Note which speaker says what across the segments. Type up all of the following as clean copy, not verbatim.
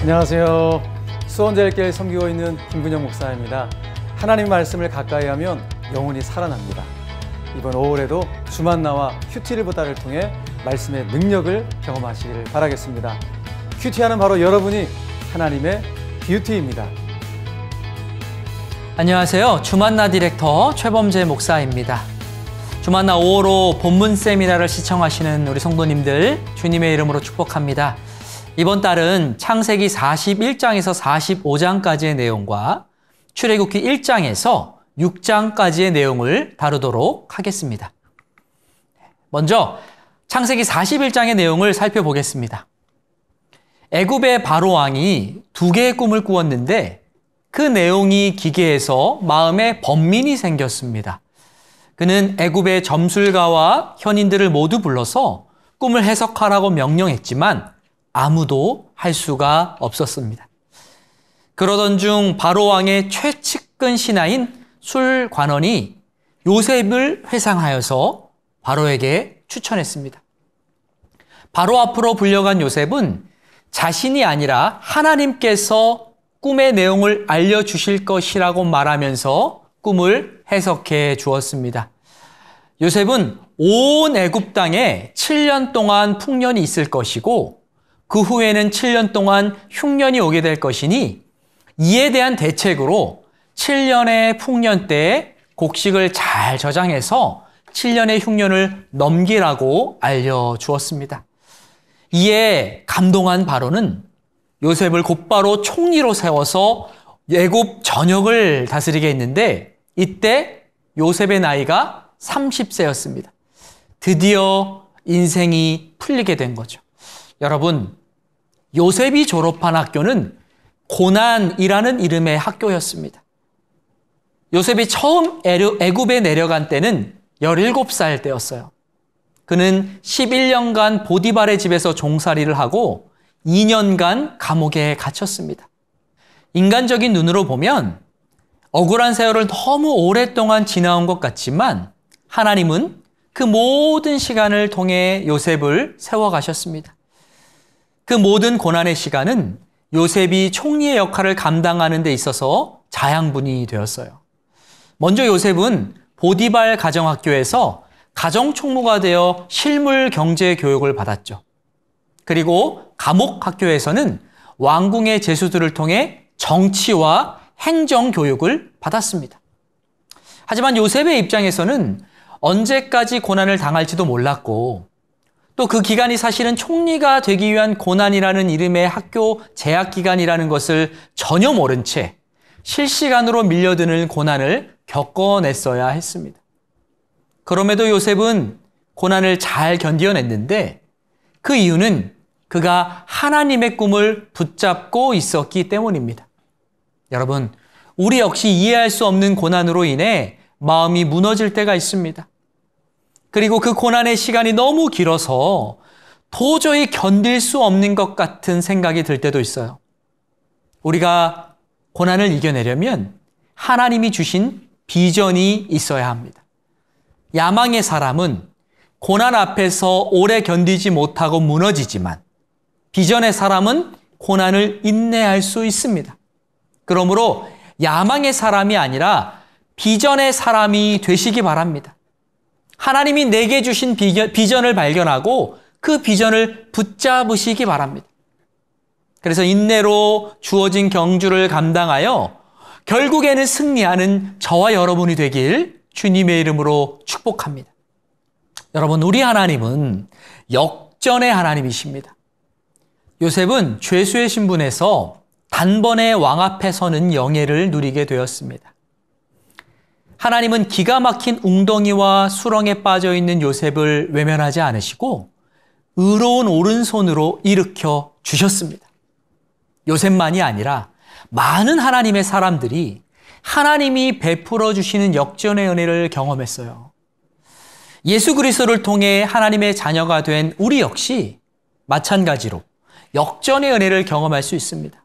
Speaker 1: 안녕하세요. 수원제일교회 섬기고 있는 김근영 목사입니다. 하나님 말씀을 가까이 하면 영혼이 살아납니다. 이번 5월에도 주만나와 큐티를 보다를 통해 말씀의 능력을 경험하시기를 바라겠습니다. 큐티하는 바로 여러분이 하나님의 뷰티입니다.
Speaker 2: 안녕하세요. 주만나 디렉터 최범재 목사입니다. 주만나 5월호 본문 세미나를 시청하시는 우리 성도님들 주님의 이름으로 축복합니다. 이번 달은 창세기 41장에서 45장까지의 내용과 출애굽기 1장에서 6장까지의 내용을 다루도록 하겠습니다. 먼저 창세기 41장의 내용을 살펴보겠습니다. 애굽의 바로 왕이 2개의 꿈을 꾸었는데 그 내용이 기괴해서 마음에 번민이 생겼습니다. 그는 애굽의 점술가와 현인들을 모두 불러서 꿈을 해석하라고 명령했지만 아무도 할 수가 없었습니다. 그러던 중 바로 왕의 최측근 신하인 술관원이 요셉을 회상하여서 바로에게 추천했습니다. 바로 앞으로 불려간 요셉은 자신이 아니라 하나님께서 꿈의 내용을 알려주실 것이라고 말하면서 꿈을 해석해 주었습니다. 요셉은 온 애굽 땅에 7년 동안 풍년이 있을 것이고 그 후에는 7년 동안 흉년이 오게 될 것이니 이에 대한 대책으로 7년의 풍년 때에 곡식을 잘 저장해서 7년의 흉년을 넘기라고 알려주었습니다. 이에 감동한 바로는 요셉을 곧바로 총리로 세워서 애굽 전역을 다스리게 했는데 이때 요셉의 나이가 30세였습니다. 드디어 인생이 풀리게 된 거죠. 여러분, 요셉이 졸업한 학교는 고난이라는 이름의 학교였습니다. 요셉이 처음 애굽에 내려간 때는 17살 때였어요. 그는 11년간 보디발의 집에서 종살이를 하고 2년간 감옥에 갇혔습니다. 인간적인 눈으로 보면 억울한 세월을 너무 오랫동안 지나온 것 같지만 하나님은 그 모든 시간을 통해 요셉을 세워가셨습니다. 그 모든 고난의 시간은 요셉이 총리의 역할을 감당하는 데 있어서 자양분이 되었어요. 먼저 요셉은 보디발 가정학교에서 가정총무가 되어 실물 경제 교육을 받았죠. 그리고 감옥 학교에서는 왕궁의 제수들을 통해 정치와 행정 교육을 받았습니다. 하지만 요셉의 입장에서는 언제까지 고난을 당할지도 몰랐고 또 그 기간이 사실은 총리가 되기 위한 고난이라는 이름의 학교 재학 기간이라는 것을 전혀 모른 채 실시간으로 밀려드는 고난을 겪어냈어야 했습니다. 그럼에도 요셉은 고난을 잘 견뎌냈는데 그 이유는 그가 하나님의 꿈을 붙잡고 있었기 때문입니다. 여러분, 우리 역시 이해할 수 없는 고난으로 인해 마음이 무너질 때가 있습니다. 그리고 그 고난의 시간이 너무 길어서 도저히 견딜 수 없는 것 같은 생각이 들 때도 있어요. 우리가 고난을 이겨내려면 하나님이 주신 비전이 있어야 합니다. 야망의 사람은 고난 앞에서 오래 견디지 못하고 무너지지만 비전의 사람은 고난을 인내할 수 있습니다. 그러므로 야망의 사람이 아니라 비전의 사람이 되시기 바랍니다. 하나님이 내게 주신 비전을 발견하고 그 비전을 붙잡으시기 바랍니다. 그래서 인내로 주어진 경주를 감당하여 결국에는 승리하는 저와 여러분이 되길 주님의 이름으로 축복합니다. 여러분, 우리 하나님은 역전의 하나님이십니다. 요셉은 죄수의 신분에서 단번에 왕 앞에 서는 영예를 누리게 되었습니다. 하나님은 기가 막힌 웅덩이와 수렁에 빠져 있는 요셉을 외면하지 않으시고 의로운 오른손으로 일으켜 주셨습니다. 요셉만이 아니라 많은 하나님의 사람들이 하나님이 베풀어 주시는 역전의 은혜를 경험했어요. 예수 그리스도를 통해 하나님의 자녀가 된 우리 역시 마찬가지로 역전의 은혜를 경험할 수 있습니다.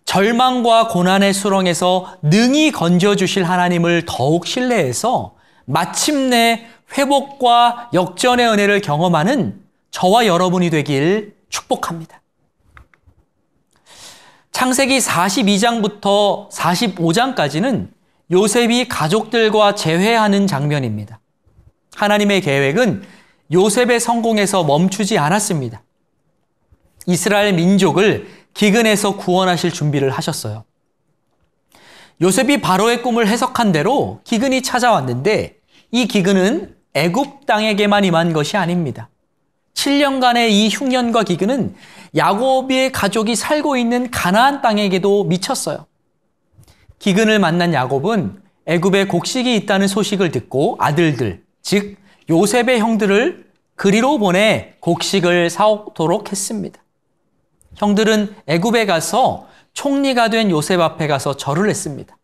Speaker 2: 절망과 고난의 수렁에서 능히 건져주실 하나님을 더욱 신뢰해서 마침내 회복과 역전의 은혜를 경험하는 저와 여러분이 되길 축복합니다. 창세기 42장부터 45장까지는 요셉이 가족들과 재회하는 장면입니다. 하나님의 계획은 요셉의 성공에서 멈추지 않았습니다. 이스라엘 민족을 기근에서 구원하실 준비를 하셨어요. 요셉이 바로의 꿈을 해석한 대로 기근이 찾아왔는데 이 기근은 애굽 땅에게만 임한 것이 아닙니다. 7년간의 이 흉년과 기근은 야곱의 가족이 살고 있는 가나안 땅에게도 미쳤어요. 기근을 만난 야곱은 애굽에 곡식이 있다는 소식을 듣고 아들들, 즉 요셉의 형들을 그리로 보내 곡식을 사오도록 했습니다. 형들은 애굽에 가서 총리가 된 요셉 앞에 가서 절을 했습니다.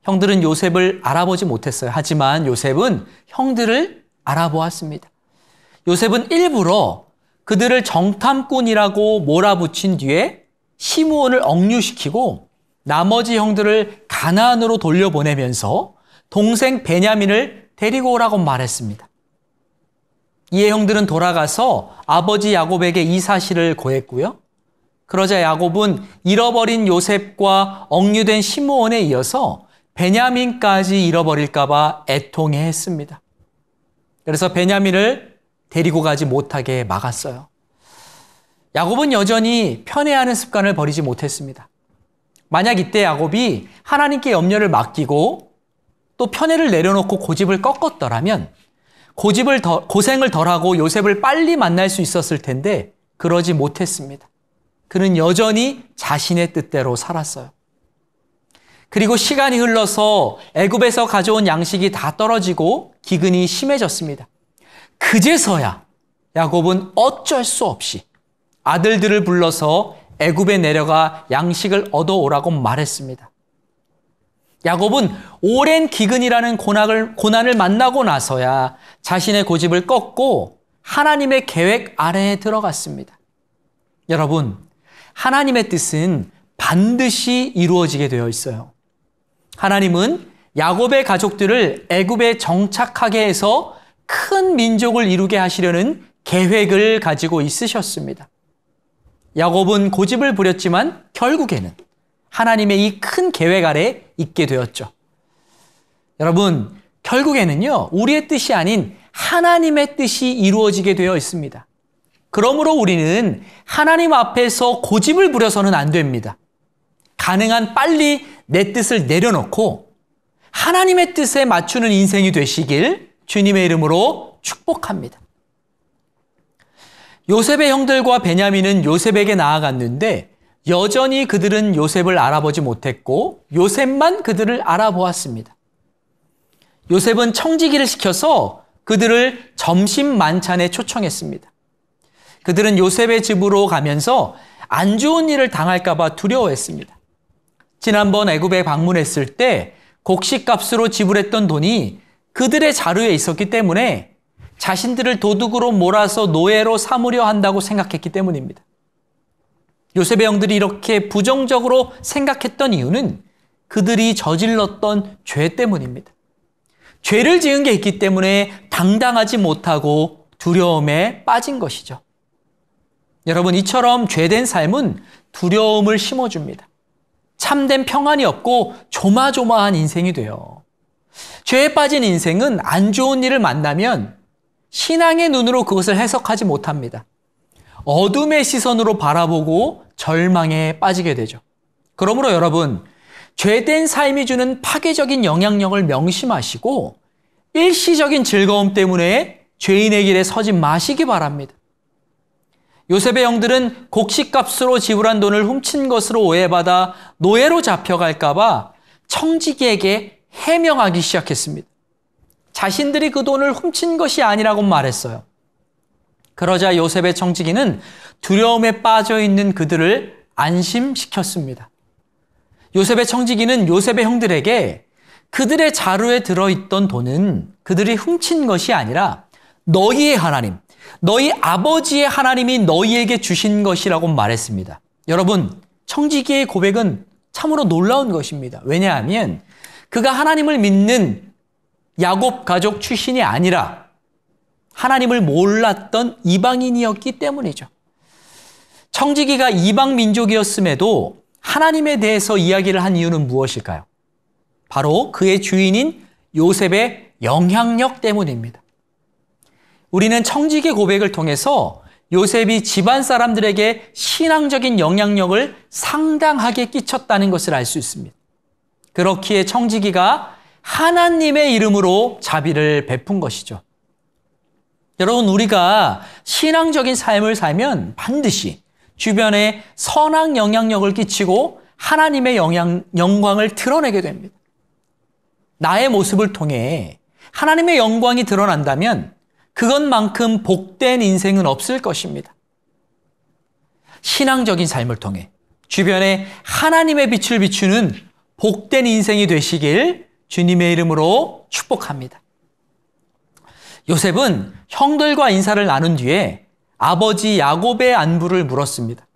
Speaker 2: 형들은 요셉을 알아보지 못했어요. 하지만 요셉은 형들을 알아보았습니다. 요셉은 일부러 그들을 정탐꾼이라고 몰아붙인 뒤에 시므온을 억류시키고 나머지 형들을 가나안으로 돌려보내면서 동생 베냐민을 데리고 오라고 말했습니다. 이에 형들은 돌아가서 아버지 야곱에게 이 사실을 고했고요. 그러자 야곱은 잃어버린 요셉과 억류된 시므온에 이어서 베냐민까지 잃어버릴까 봐 애통해했습니다. 그래서 베냐민을 데리고 가지 못하게 막았어요. 야곱은 여전히 편애하는 습관을 버리지 못했습니다. 만약 이때 야곱이 하나님께 염려를 맡기고 또 편애를 내려놓고 고집을 꺾었더라면 고생을 덜하고 요셉을 빨리 만날 수 있었을 텐데 그러지 못했습니다. 그는 여전히 자신의 뜻대로 살았어요. 그리고 시간이 흘러서 애굽에서 가져온 양식이 다 떨어지고 기근이 심해졌습니다. 그제서야 야곱은 어쩔 수 없이 아들들을 불러서 애굽에 내려가 양식을 얻어오라고 말했습니다. 야곱은 오랜 기근이라는 고난을 만나고 나서야 자신의 고집을 꺾고 하나님의 계획 아래에 들어갔습니다. 여러분, 하나님의 뜻은 반드시 이루어지게 되어 있어요. 하나님은 야곱의 가족들을 애굽에 정착하게 해서 큰 민족을 이루게 하시려는 계획을 가지고 있으셨습니다. 야곱은 고집을 부렸지만 결국에는 하나님의 이 큰 계획 아래 있게 되었죠. 여러분, 결국에는요, 우리의 뜻이 아닌 하나님의 뜻이 이루어지게 되어 있습니다. 그러므로 우리는 하나님 앞에서 고집을 부려서는 안 됩니다. 가능한 빨리 내 뜻을 내려놓고 하나님의 뜻에 맞추는 인생이 되시길 주님의 이름으로 축복합니다. 요셉의 형들과 베냐민은 요셉에게 나아갔는데 여전히 그들은 요셉을 알아보지 못했고 요셉만 그들을 알아보았습니다. 요셉은 청지기를 시켜서 그들을 점심 만찬에 초청했습니다. 그들은 요셉의 집으로 가면서 안 좋은 일을 당할까 봐 두려워했습니다. 지난번 애굽에 방문했을 때 곡식값으로 지불했던 돈이 그들의 자루에 있었기 때문에 자신들을 도둑으로 몰아서 노예로 삼으려 한다고 생각했기 때문입니다. 요셉의 형들이 이렇게 부정적으로 생각했던 이유는 그들이 저질렀던 죄 때문입니다. 죄를 지은 게 있기 때문에 당당하지 못하고 두려움에 빠진 것이죠. 여러분, 이처럼 죄된 삶은 두려움을 심어줍니다. 참된 평안이 없고 조마조마한 인생이 돼요. 죄에 빠진 인생은 안 좋은 일을 만나면 신앙의 눈으로 그것을 해석하지 못합니다. 어둠의 시선으로 바라보고 절망에 빠지게 되죠. 그러므로 여러분, 죄된 삶이 주는 파괴적인 영향력을 명심하시고 일시적인 즐거움 때문에 죄인의 길에 서지 마시기 바랍니다. 요셉의 형들은 곡식값으로 지불한 돈을 훔친 것으로 오해받아 노예로 잡혀갈까 봐 청지기에게 해명하기 시작했습니다. 자신들이 그 돈을 훔친 것이 아니라고 말했어요. 그러자 요셉의 청지기는 두려움에 빠져 있는 그들을 안심시켰습니다. 요셉의 청지기는 요셉의 형들에게 그들의 자루에 들어있던 돈은 그들이 훔친 것이 아니라 너희의 하나님, 너희 아버지의 하나님이 너희에게 주신 것이라고 말했습니다. 여러분, 청지기의 고백은 참으로 놀라운 것입니다. 왜냐하면 그가 하나님을 믿는 야곱 가족 출신이 아니라 하나님을 몰랐던 이방인이었기 때문이죠. 청지기가 이방 민족이었음에도 하나님에 대해서 이야기를 한 이유는 무엇일까요? 바로 그의 주인인 요셉의 영향력 때문입니다. 우리는 청지기 고백을 통해서 요셉이 집안 사람들에게 신앙적인 영향력을 상당하게 끼쳤다는 것을 알 수 있습니다. 그렇기에 청지기가 하나님의 이름으로 자비를 베푼 것이죠. 여러분, 우리가 신앙적인 삶을 살면 반드시 주변에 선한 영향력을 끼치고 하나님의 영광을 드러내게 됩니다. 나의 모습을 통해 하나님의 영광이 드러난다면 그것만큼 복된 인생은 없을 것입니다. 신앙적인 삶을 통해 주변에 하나님의 빛을 비추는 복된 인생이 되시길 주님의 이름으로 축복합니다. 요셉은 형들과 인사를 나눈 뒤에 아버지 야곱의 안부를 물었습니다.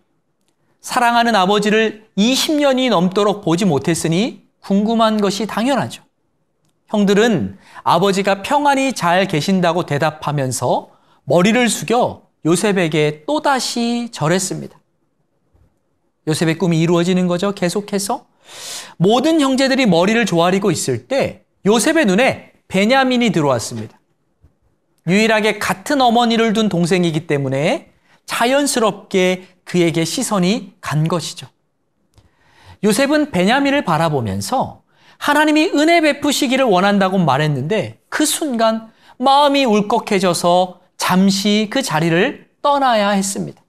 Speaker 2: 사랑하는 아버지를 20년이 넘도록 보지 못했으니 궁금한 것이 당연하죠. 형들은 아버지가 평안히 잘 계신다고 대답하면서 머리를 숙여 요셉에게 또다시 절했습니다. 요셉의 꿈이 이루어지는 거죠. 계속해서 모든 형제들이 머리를 조아리고 있을 때 요셉의 눈에 베냐민이 들어왔습니다. 유일하게 같은 어머니를 둔 동생이기 때문에 자연스럽게 그에게 시선이 간 것이죠. 요셉은 베냐민을 바라보면서 하나님이 은혜 베푸시기를 원한다고 말했는데 그 순간 마음이 울컥해져서 잠시 그 자리를 떠나야 했습니다.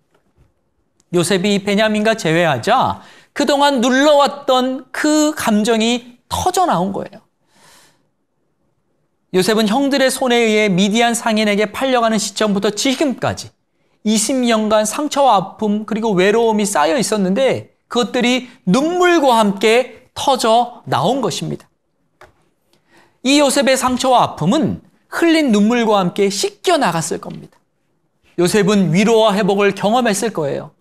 Speaker 2: 요셉이 베냐민과 재회하자 그동안 눌러왔던 그 감정이 터져 나온 거예요. 요셉은 형들의 손에 의해 미디안 상인에게 팔려가는 시점부터 지금까지 20년간 상처와 아픔 그리고 외로움이 쌓여 있었는데 그것들이 눈물과 함께 터져 나온 것입니다. 이 요셉의 상처와 아픔은 흘린 눈물과 함께 씻겨 나갔을 겁니다. 요셉은 위로와 회복을 경험했을 거예요.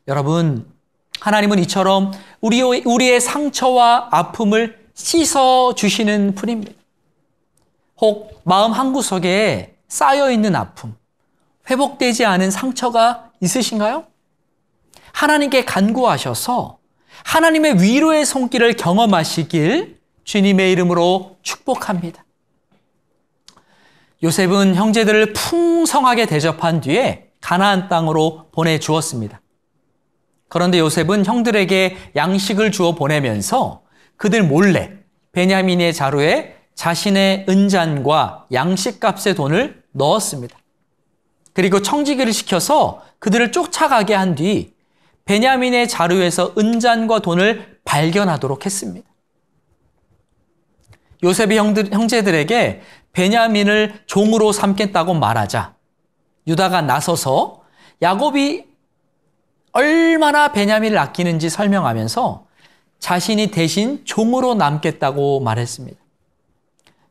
Speaker 2: 여러분, 하나님은 이처럼 우리의 상처와 아픔을 씻어주시는 분입니다. 혹 마음 한구석에 쌓여있는 아픔, 회복되지 않은 상처가 있으신가요? 하나님께 간구하셔서 하나님의 위로의 손길을 경험하시길 주님의 이름으로 축복합니다. 요셉은 형제들을 풍성하게 대접한 뒤에 가나안 땅으로 보내주었습니다. 그런데 요셉은 형들에게 양식을 주어 보내면서 그들 몰래 베냐민의 자루에 자신의 은잔과 양식값의 돈을 넣었습니다. 그리고 청지기를 시켜서 그들을 쫓아가게 한 뒤 베냐민의 자루에서 은잔과 돈을 발견하도록 했습니다. 요셉이 형제들에게 베냐민을 종으로 삼겠다고 말하자 유다가 나서서 야곱이 얼마나 베냐민을 아끼는지 설명하면서 자신이 대신 종으로 남겠다고 말했습니다.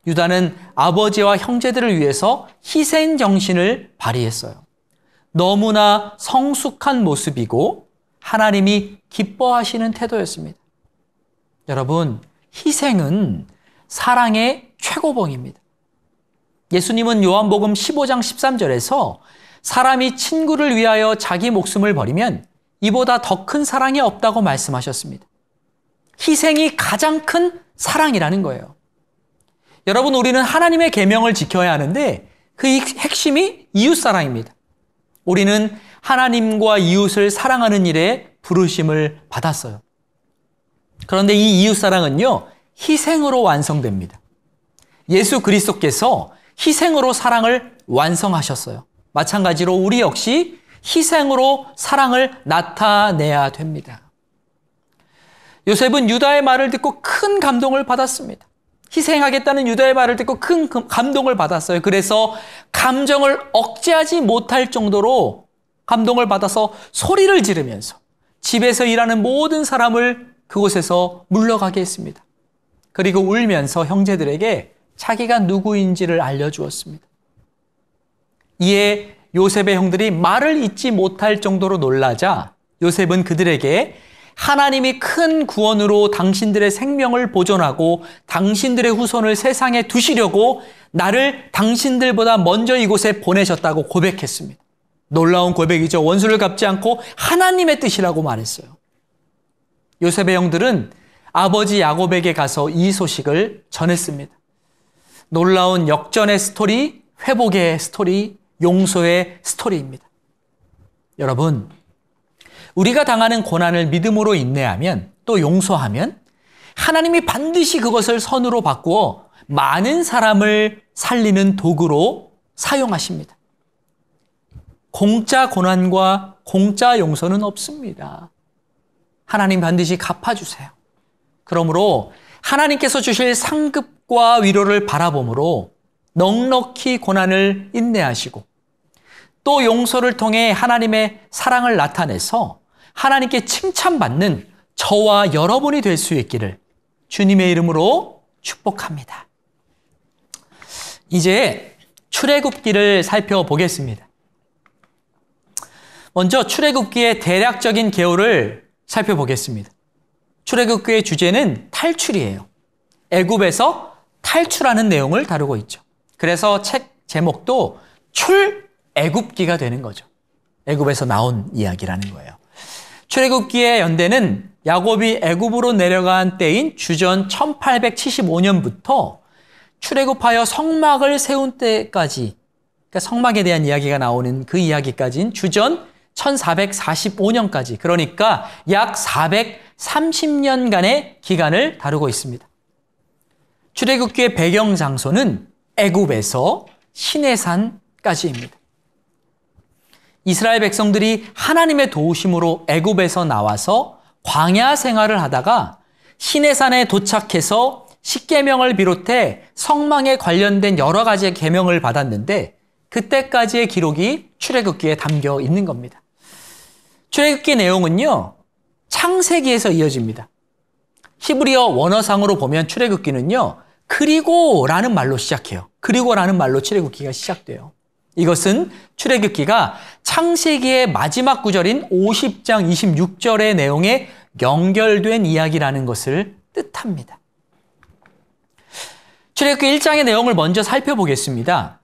Speaker 2: 유다는 아버지와 형제들을 위해서 희생 정신을 발휘했어요. 너무나 성숙한 모습이고 하나님이 기뻐하시는 태도였습니다. 여러분, 희생은 사랑의 최고봉입니다. 예수님은 요한복음 15장 13절에서 사람이 친구를 위하여 자기 목숨을 버리면 이보다 더 큰 사랑이 없다고 말씀하셨습니다. 희생이 가장 큰 사랑이라는 거예요. 여러분, 우리는 하나님의 계명을 지켜야 하는데 그 핵심이 이웃사랑입니다. 우리는 하나님과 이웃을 사랑하는 일에 부르심을 받았어요. 그런데 이 이웃사랑은요, 희생으로 완성됩니다. 예수 그리스도께서 희생으로 사랑을 완성하셨어요. 마찬가지로 우리 역시 희생으로 사랑을 나타내야 됩니다. 요셉은 유다의 말을 듣고 큰 감동을 받았습니다. 희생하겠다는 유다의 말을 듣고 큰 감동을 받았어요. 그래서 감정을 억제하지 못할 정도로 감동을 받아서 소리를 지르면서 집에서 일하는 모든 사람을 그곳에서 물러가게 했습니다. 그리고 울면서 형제들에게 자기가 누구인지를 알려주었습니다. 이에 요셉의 형들이 말을 잇지 못할 정도로 놀라자 요셉은 그들에게 하나님이 큰 구원으로 당신들의 생명을 보존하고 당신들의 후손을 세상에 두시려고 나를 당신들보다 먼저 이곳에 보내셨다고 고백했습니다. 놀라운 고백이죠. 원수를 갚지 않고 하나님의 뜻이라고 말했어요. 요셉의 형들은 아버지 야곱에게 가서 이 소식을 전했습니다. 놀라운 역전의 스토리, 회복의 스토리, 용서의 스토리입니다. 여러분, 우리가 당하는 고난을 믿음으로 인내하면 또 용서하면 하나님이 반드시 그것을 선으로 바꾸어 많은 사람을 살리는 도구로 사용하십니다. 공짜 고난과 공짜 용서는 없습니다. 하나님 반드시 갚아주세요. 그러므로 하나님께서 주실 상급과 위로를 바라봄으로 넉넉히 고난을 인내하시고 또 용서를 통해 하나님의 사랑을 나타내서 하나님께 칭찬받는 저와 여러분이 될 수 있기를 주님의 이름으로 축복합니다. 이제 출애굽기를 살펴보겠습니다. 먼저 출애굽기의 대략적인 개요를 살펴보겠습니다. 출애굽기의 주제는 탈출이에요. 애굽에서 탈출하는 내용을 다루고 있죠. 그래서 책 제목도 출애굽기가 되는 거죠. 애굽에서 나온 이야기라는 거예요. 출애굽기의 연대는 야곱이 애굽으로 내려간 때인 주전 1875년부터 출애굽하여 성막을 세운 때까지, 그러니까 성막에 대한 이야기가 나오는 그 이야기까지인 주전 1445년까지, 그러니까 약 430년간의 기간을 다루고 있습니다. 출애굽기의 배경 장소는 애굽에서 시내산까지입니다. 이스라엘 백성들이 하나님의 도우심으로 애굽에서 나와서 광야 생활을 하다가 시내산에 도착해서 십계명을 비롯해 성막에 관련된 여러 가지의 계명을 받았는데 그때까지의 기록이 출애굽기에 담겨 있는 겁니다. 출애굽기 내용은요, 창세기에서 이어집니다. 히브리어 원어상으로 보면 출애굽기는요, 그리고라는 말로 시작해요. 그리고라는 말로 출애굽기가 시작돼요. 이것은 출애굽기가 창세기의 마지막 구절인 50장 26절의 내용에 연결된 이야기라는 것을 뜻합니다. 출애굽기 1장의 내용을 먼저 살펴보겠습니다.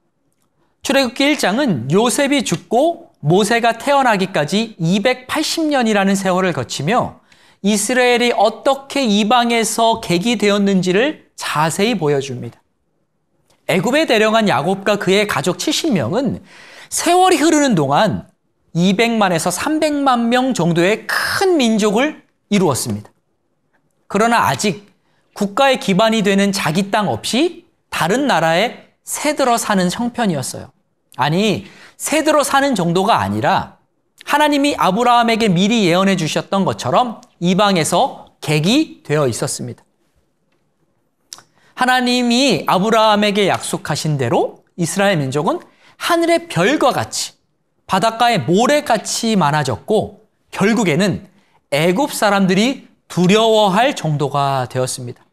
Speaker 2: 출애굽기 1장은 요셉이 죽고 모세가 태어나기까지 280년이라는 세월을 거치며 이스라엘이 어떻게 이방에서 객이 되었는지를 자세히 보여줍니다. 애굽에 데려간 야곱과 그의 가족 70명은 세월이 흐르는 동안 200만에서 300만 명 정도의 큰 민족을 이루었습니다. 그러나 아직 국가의 기반이 되는 자기 땅 없이 다른 나라에 새들어 사는 형편이었어요. 아니, 새들어 사는 정도가 아니라 하나님이 아브라함에게 미리 예언해 주셨던 것처럼 이방에서 객이 되어 있었습니다. 하나님이 아브라함에게 약속하신 대로 이스라엘 민족은 하늘의 별과 같이 바닷가의 모래같이 많아졌고 결국에는 애굽 사람들이 두려워할 정도가 되었습니다.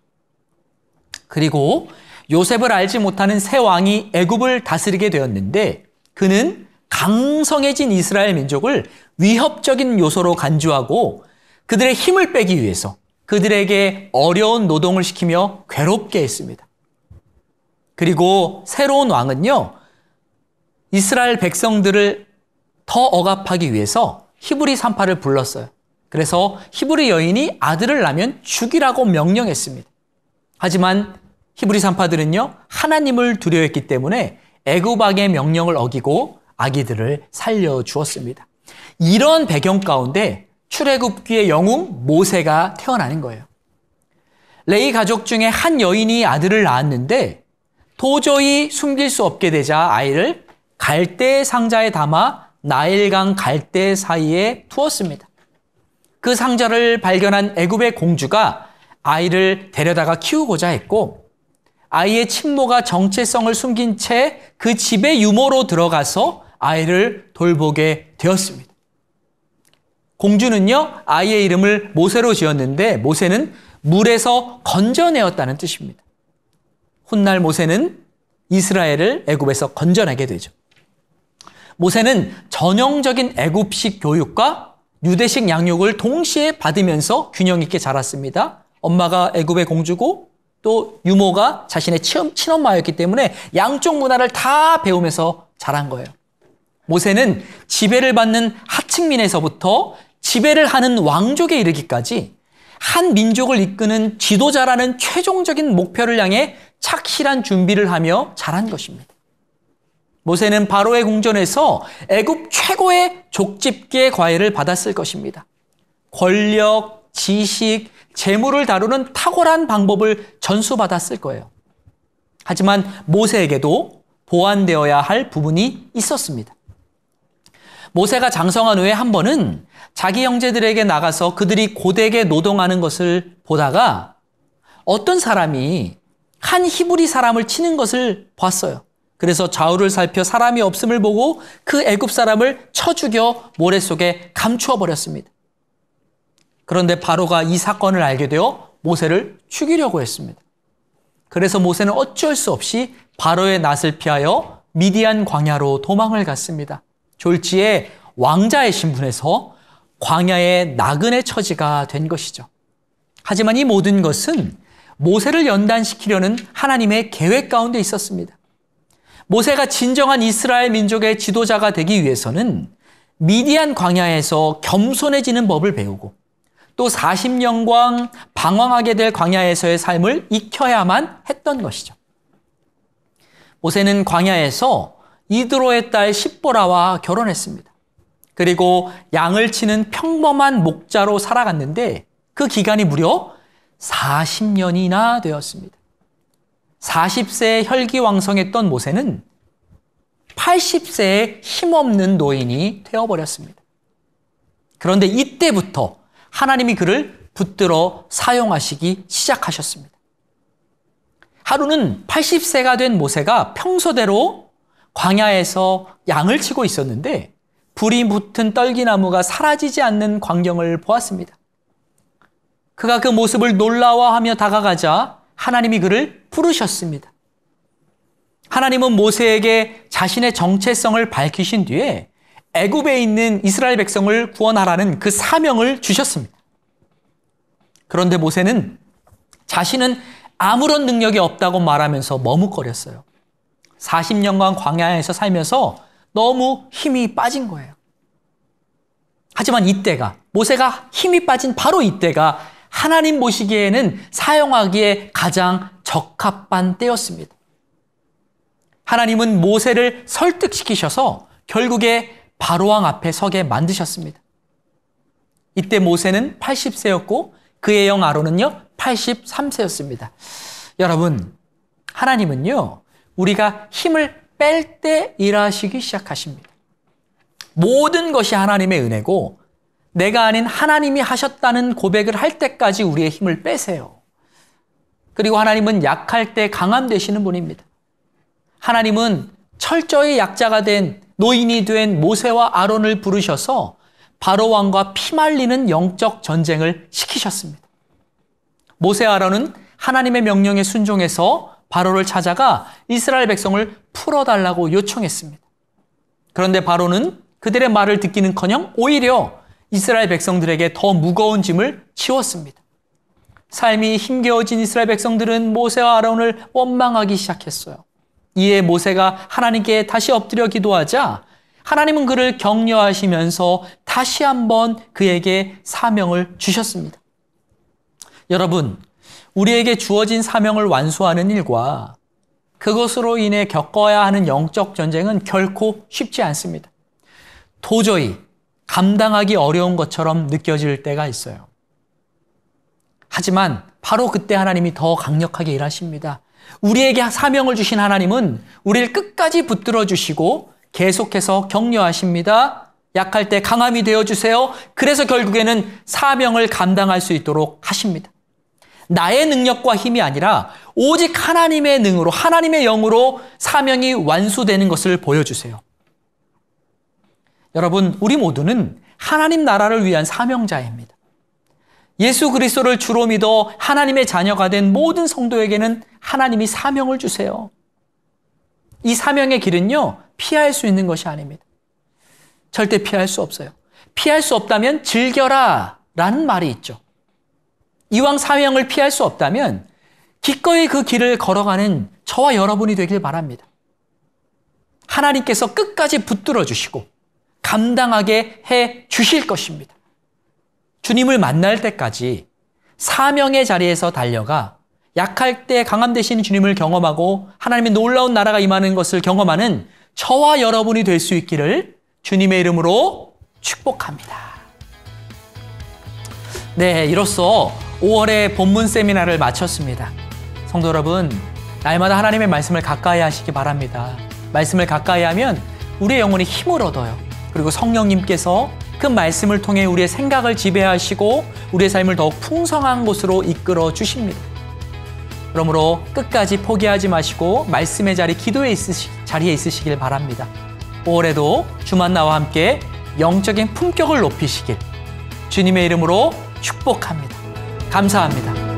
Speaker 2: 그리고 요셉을 알지 못하는 새 왕이 애굽을 다스리게 되었는데 그는 강성해진 이스라엘 민족을 위협적인 요소로 간주하고 그들의 힘을 빼기 위해서 그들에게 어려운 노동을 시키며 괴롭게 했습니다. 그리고 새로운 왕은요, 이스라엘 백성들을 더 억압하기 위해서 히브리 산파를 불렀어요. 그래서 히브리 여인이 아들을 낳으면 죽이라고 명령했습니다. 하지만 히브리 산파들은요, 하나님을 두려워했기 때문에 애굽 왕의 명령을 어기고 아기들을 살려주었습니다. 이런 배경 가운데 출애굽기의 영웅 모세가 태어나는 거예요. 레위 가족 중에 한 여인이 아들을 낳았는데 도저히 숨길 수 없게 되자 아이를 갈대 상자에 담아 나일강 갈대 사이에 두었습니다. 그 상자를 발견한 애굽의 공주가 아이를 데려다가 키우고자 했고 아이의 친모가 정체성을 숨긴 채 그 집의 유모로 들어가서 아이를 돌보게 되었습니다. 공주는요, 아이의 이름을 모세로 지었는데 모세는 물에서 건져내었다는 뜻입니다. 훗날 모세는 이스라엘을 애굽에서 건져내게 되죠. 모세는 전형적인 애굽식 교육과 유대식 양육을 동시에 받으면서 균형 있게 자랐습니다. 엄마가 애굽의 공주고 또 유모가 자신의 친엄마였기 때문에 양쪽 문화를 다 배우면서 자란 거예요. 모세는 지배를 받는 하층민에서부터 지배를 하는 왕족에 이르기까지 한 민족을 이끄는 지도자라는 최종적인 목표를 향해 착실한 준비를 하며 자란 것입니다. 모세는 바로의 궁전에서 애굽 최고의 족집게 과외를 받았을 것입니다. 권력, 지식, 재물을 다루는 탁월한 방법을 전수받았을 거예요. 하지만 모세에게도 보완되어야 할 부분이 있었습니다. 모세가 장성한 후에 한 번은 자기 형제들에게 나가서 그들이 고되게 노동하는 것을 보다가 어떤 사람이 한 히브리 사람을 치는 것을 봤어요. 그래서 좌우를 살펴 사람이 없음을 보고 그 애굽 사람을 쳐 죽여 모래 속에 감추어 버렸습니다. 그런데 바로가 이 사건을 알게 되어 모세를 죽이려고 했습니다. 그래서 모세는 어쩔 수 없이 바로의 낯을 피하여 미디안 광야로 도망을 갔습니다. 졸지에 왕자의 신분에서 광야의 나그네 처지가 된 것이죠. 하지만 이 모든 것은 모세를 연단시키려는 하나님의 계획 가운데 있었습니다. 모세가 진정한 이스라엘 민족의 지도자가 되기 위해서는 미디안 광야에서 겸손해지는 법을 배우고 또 40년간 방황하게 될 광야에서의 삶을 익혀야만 했던 것이죠. 모세는 광야에서 이드로의 딸 십보라와 결혼했습니다. 그리고 양을 치는 평범한 목자로 살아갔는데 그 기간이 무려 40년이나 되었습니다. 40세에 혈기왕성했던 모세는 80세에 힘없는 노인이 되어버렸습니다. 그런데 이때부터 하나님이 그를 붙들어 사용하시기 시작하셨습니다. 하루는 80세가 된 모세가 평소대로 광야에서 양을 치고 있었는데 불이 붙은 떨기나무가 사라지지 않는 광경을 보았습니다. 그가 그 모습을 놀라워하며 다가가자 하나님이 그를 부르셨습니다. 하나님은 모세에게 자신의 정체성을 밝히신 뒤에 애굽에 있는 이스라엘 백성을 구원하라는 그 사명을 주셨습니다. 그런데 모세는 자신은 아무런 능력이 없다고 말하면서 머뭇거렸어요. 40년간 광야에서 살면서 너무 힘이 빠진 거예요. 하지만 이때가, 모세가 힘이 빠진 바로 이때가 하나님 보시기에는 사용하기에 가장 적합한 때였습니다. 하나님은 모세를 설득시키셔서 결국에 바로왕 앞에 서게 만드셨습니다. 이때 모세는 80세였고 그의 형 아론은요 83세였습니다. 여러분, 하나님은요 우리가 힘을 뺄 때 일하시기 시작하십니다. 모든 것이 하나님의 은혜고 내가 아닌 하나님이 하셨다는 고백을 할 때까지 우리의 힘을 빼세요. 그리고 하나님은 약할 때 강함 되시는 분입니다. 하나님은 철저히 약자가 된 노인이 된 모세와 아론을 부르셔서 바로왕과 피말리는 영적 전쟁을 시키셨습니다. 모세와 아론은 하나님의 명령에 순종해서 바로를 찾아가 이스라엘 백성을 풀어달라고 요청했습니다. 그런데 바로는 그들의 말을 듣기는커녕 오히려 이스라엘 백성들에게 더 무거운 짐을 지웠습니다. 삶이 힘겨워진 이스라엘 백성들은 모세와 아론을 원망하기 시작했어요. 이에 모세가 하나님께 다시 엎드려 기도하자 하나님은 그를 격려하시면서 다시 한번 그에게 사명을 주셨습니다. 여러분, 우리에게 주어진 사명을 완수하는 일과 그것으로 인해 겪어야 하는 영적 전쟁은 결코 쉽지 않습니다. 도저히 감당하기 어려운 것처럼 느껴질 때가 있어요. 하지만 바로 그때 하나님이 더 강력하게 일하십니다. 우리에게 사명을 주신 하나님은 우리를 끝까지 붙들어 주시고 계속해서 격려하십니다. 약할 때 강함이 되어주세요. 그래서 결국에는 사명을 감당할 수 있도록 하십니다. 나의 능력과 힘이 아니라 오직 하나님의 능으로, 하나님의 영으로 사명이 완수되는 것을 보여주세요. 여러분, 우리 모두는 하나님 나라를 위한 사명자입니다. 예수 그리스도를 주로 믿어 하나님의 자녀가 된 모든 성도에게는 하나님이 사명을 주세요. 이 사명의 길은요, 피할 수 있는 것이 아닙니다. 절대 피할 수 없어요. 피할 수 없다면 즐겨라 라는 말이 있죠. 이왕 사명을 피할 수 없다면 기꺼이 그 길을 걸어가는 저와 여러분이 되길 바랍니다. 하나님께서 끝까지 붙들어 주시고 감당하게 해 주실 것입니다. 주님을 만날 때까지 사명의 자리에서 달려가 약할 때 강함 되신 주님을 경험하고 하나님의 놀라운 나라가 임하는 것을 경험하는 저와 여러분이 될 수 있기를 주님의 이름으로 축복합니다. 네, 이로써 5월의 본문 세미나를 마쳤습니다. 성도 여러분, 날마다 하나님의 말씀을 가까이 하시기 바랍니다. 말씀을 가까이 하면 우리의 영혼이 힘을 얻어요. 그리고 성령님께서 그 말씀을 통해 우리의 생각을 지배하시고 우리의 삶을 더욱 풍성한 곳으로 이끌어 주십니다. 그러므로 끝까지 포기하지 마시고 말씀의 자리, 기도의 자리에 있으시길 바랍니다. 5월에도 주만나와 함께 영적인 품격을 높이시길 주님의 이름으로 축복합니다. 감사합니다.